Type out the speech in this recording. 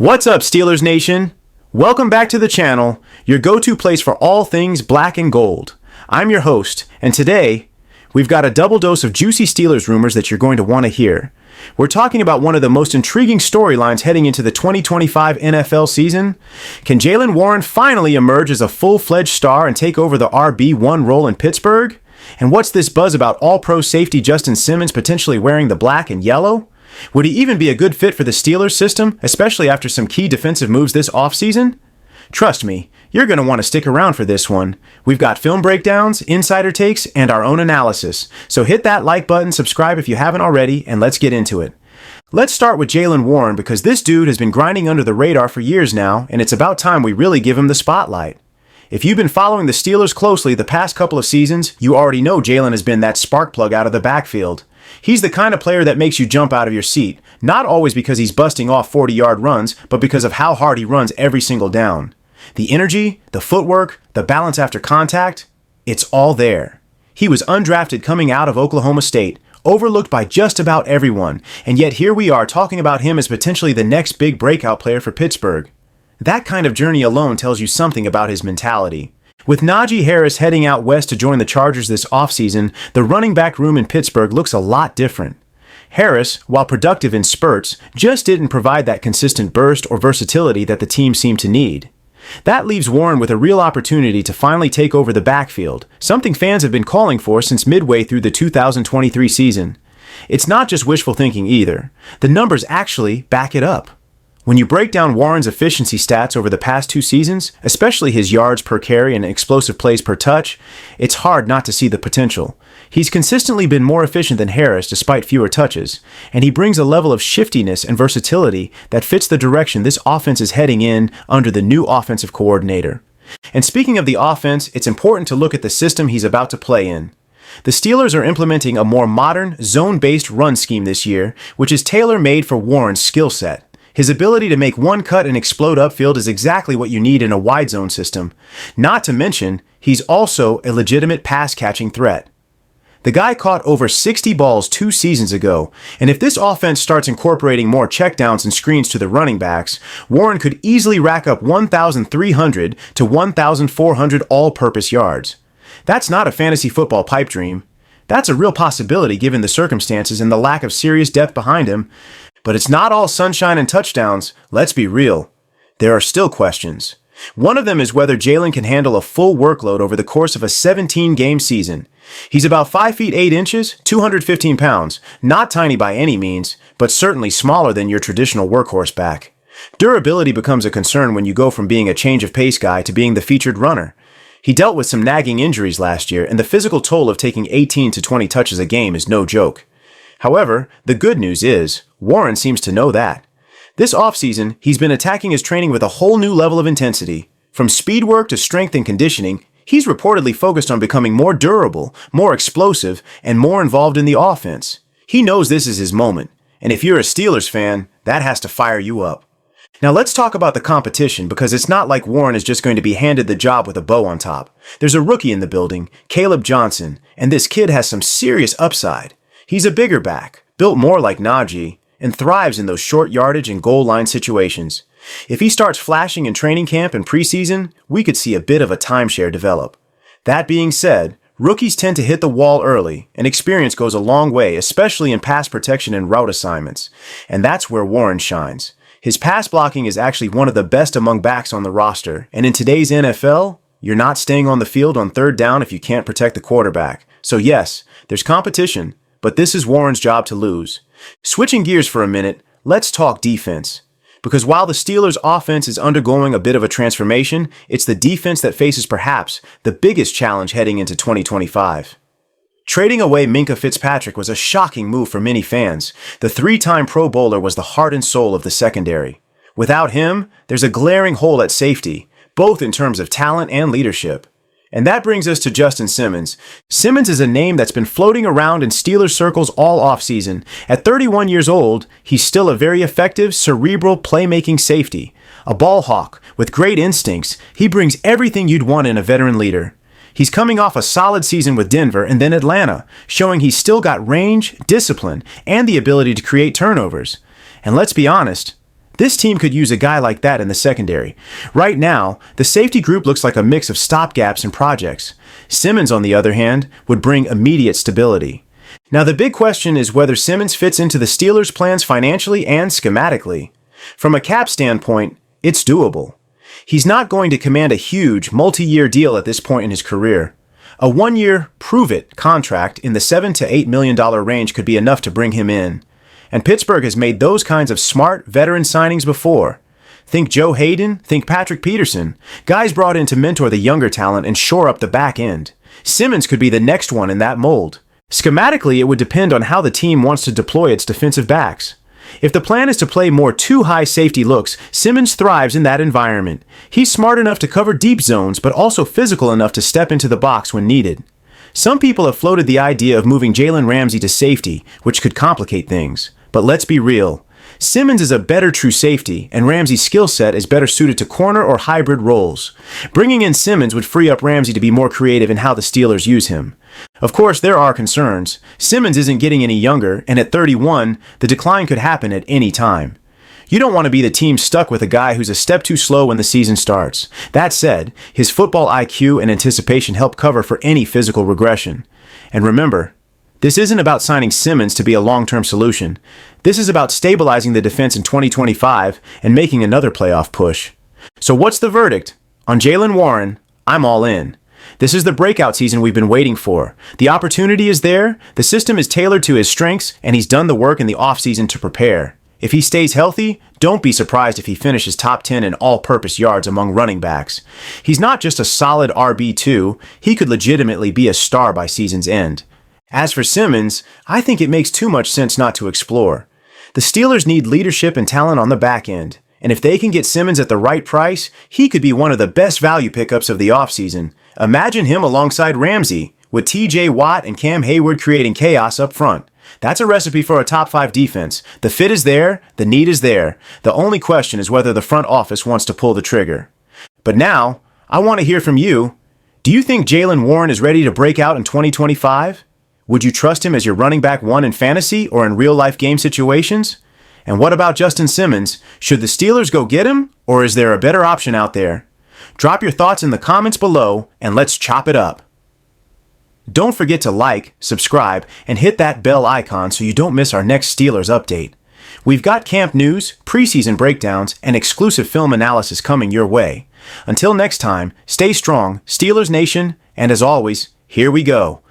What's up, Steelers Nation? Welcome back to the channel, your go-to place for all things black and gold. I'm your host, and today, we've got a double dose of juicy Steelers rumors that you're going to want to hear. We're talking about one of the most intriguing storylines heading into the 2025 NFL season. Can Jaylen Warren finally emerge as a full-fledged star and take over the RB1 role in Pittsburgh? And what's this buzz about all-pro safety Justin Simmons potentially wearing the black and yellow? Would he even be a good fit for the Steelers system, especially after some key defensive moves this offseason? Trust me, you're going to want to stick around for this one. We've got film breakdowns, insider takes, and our own analysis. So hit that like button, subscribe if you haven't already, and let's get into it. Let's start with Jaylen Warren because this dude has been grinding under the radar for years now, and it's about time we really give him the spotlight. If you've been following the Steelers closely the past couple of seasons, you already know Jaylen has been that spark plug out of the backfield. He's the kind of player that makes you jump out of your seat, not always because he's busting off 40-yard runs, but because of how hard he runs every single down. The energy, the footwork, the balance after contact, it's all there. He was undrafted coming out of Oklahoma State, overlooked by just about everyone, and yet here we are talking about him as potentially the next big breakout player for Pittsburgh. That kind of journey alone tells you something about his mentality. With Najee Harris heading out west to join the Chargers this offseason, the running back room in Pittsburgh looks a lot different. Harris, while productive in spurts, just didn't provide that consistent burst or versatility that the team seemed to need. That leaves Warren with a real opportunity to finally take over the backfield, something fans have been calling for since midway through the 2023 season. It's not just wishful thinking either. The numbers actually back it up. When you break down Warren's efficiency stats over the past two seasons, especially his yards per carry and explosive plays per touch, it's hard not to see the potential. He's consistently been more efficient than Harris despite fewer touches, and he brings a level of shiftiness and versatility that fits the direction this offense is heading in under the new offensive coordinator. And speaking of the offense, it's important to look at the system he's about to play in. The Steelers are implementing a more modern, zone-based run scheme this year, which is tailor-made for Warren's skill set. His ability to make one cut and explode upfield is exactly what you need in a wide zone system. Not to mention, he's also a legitimate pass-catching threat. The guy caught over 60 balls 2 seasons ago, and if this offense starts incorporating more checkdowns and screens to the running backs, Warren could easily rack up 1,300 to 1,400 all-purpose yards. That's not a fantasy football pipe dream. That's a real possibility given the circumstances and the lack of serious depth behind him. But it's not all sunshine and touchdowns, let's be real. There are still questions. One of them is whether Jaylen can handle a full workload over the course of a 17-game season. He's about 5 feet 8 inches, 215 pounds, not tiny by any means, but certainly smaller than your traditional workhorse back. Durability becomes a concern when you go from being a change of pace guy to being the featured runner. He dealt with some nagging injuries last year, and the physical toll of taking 18 to 20 touches a game is no joke. However, the good news is, Warren seems to know that. This offseason, he's been attacking his training with a whole new level of intensity. From speed work to strength and conditioning, he's reportedly focused on becoming more durable, more explosive, and more involved in the offense. He knows this is his moment, and if you're a Steelers fan, that has to fire you up. Now let's talk about the competition because it's not like Warren is just going to be handed the job with a bow on top. There's a rookie in the building, Kaleb Johnson, and this kid has some serious upside. He's a bigger back, built more like Najee, and thrives in those short yardage and goal line situations. If he starts flashing in training camp and preseason, we could see a bit of a timeshare develop. That being said, rookies tend to hit the wall early, and experience goes a long way, especially in pass protection and route assignments. And that's where Warren shines. His pass blocking is actually one of the best among backs on the roster, and in today's NFL, you're not staying on the field on third down if you can't protect the quarterback. So yes, there's competition, but this is Warren's job to lose. Switching gears for a minute, let's talk defense. Because while the Steelers' offense is undergoing a bit of a transformation, it's the defense that faces perhaps the biggest challenge heading into 2025. Trading away Minkah Fitzpatrick was a shocking move for many fans. The 3-time Pro Bowler was the heart and soul of the secondary. Without him, there's a glaring hole at safety, both in terms of talent and leadership. And that brings us to Justin Simmons. Simmons is a name that's been floating around in Steelers circles all offseason. At 31 years old, he's still a very effective, cerebral, playmaking safety. A ball hawk with great instincts, he brings everything you'd want in a veteran leader. He's coming off a solid season with Denver and then Atlanta, showing he's still got range, discipline, and the ability to create turnovers. And let's be honest, This team could use a guy like that in the secondary. Right now, the safety group looks like a mix of stopgaps and projects. Simmons, on the other hand, would bring immediate stability. Now, the big question is whether Simmons fits into the Steelers' plans financially and schematically. From a cap standpoint, it's doable. He's not going to command a huge, multi-year deal at this point in his career. A one-year, prove-it contract in the $7 to $8 million range could be enough to bring him in. And Pittsburgh has made those kinds of smart, veteran signings before. Think Joe Hayden, think Patrick Peterson, guys brought in to mentor the younger talent and shore up the back end. Simmons could be the next one in that mold. Schematically, it would depend on how the team wants to deploy its defensive backs. If the plan is to play more two-high safety looks, Simmons thrives in that environment. He's smart enough to cover deep zones, but also physical enough to step into the box when needed. Some people have floated the idea of moving Jalen Ramsey to safety, which could complicate things. But let's be real. Simmons is a better true safety, and Ramsey's skill set is better suited to corner or hybrid roles. Bringing in Simmons would free up Ramsey to be more creative in how the Steelers use him. Of course, there are concerns. Simmons isn't getting any younger, and at 31, the decline could happen at any time. You don't want to be the team stuck with a guy who's a step too slow when the season starts. That said, his football IQ and anticipation help cover for any physical regression. And remember, this isn't about signing Simmons to be a long-term solution. This is about stabilizing the defense in 2025 and making another playoff push. So what's the verdict? On Jaylen Warren, I'm all in. This is the breakout season we've been waiting for. The opportunity is there, the system is tailored to his strengths, and he's done the work in the offseason to prepare. If he stays healthy, don't be surprised if he finishes top 10 in all-purpose yards among running backs. He's not just a solid RB2, he could legitimately be a star by season's end. As for Simmons, I think it makes too much sense not to explore. The Steelers need leadership and talent on the back end, and if they can get Simmons at the right price, he could be one of the best value pickups of the offseason. Imagine him alongside Ramsey, with TJ Watt and Cam Hayward creating chaos up front. That's a recipe for a top 5 defense. The fit is there, the need is there. The only question is whether the front office wants to pull the trigger. But now, I want to hear from you. Do you think Jaylen Warren is ready to break out in 2025? Would you trust him as your running back 1 in fantasy or in real-life game situations? And what about Justin Simmons? Should the Steelers go get him, or is there a better option out there? Drop your thoughts in the comments below, and let's chop it up. Don't forget to like, subscribe, and hit that bell icon so you don't miss our next Steelers update. We've got camp news, preseason breakdowns, and exclusive film analysis coming your way. Until next time, stay strong, Steelers Nation, and as always, here we go.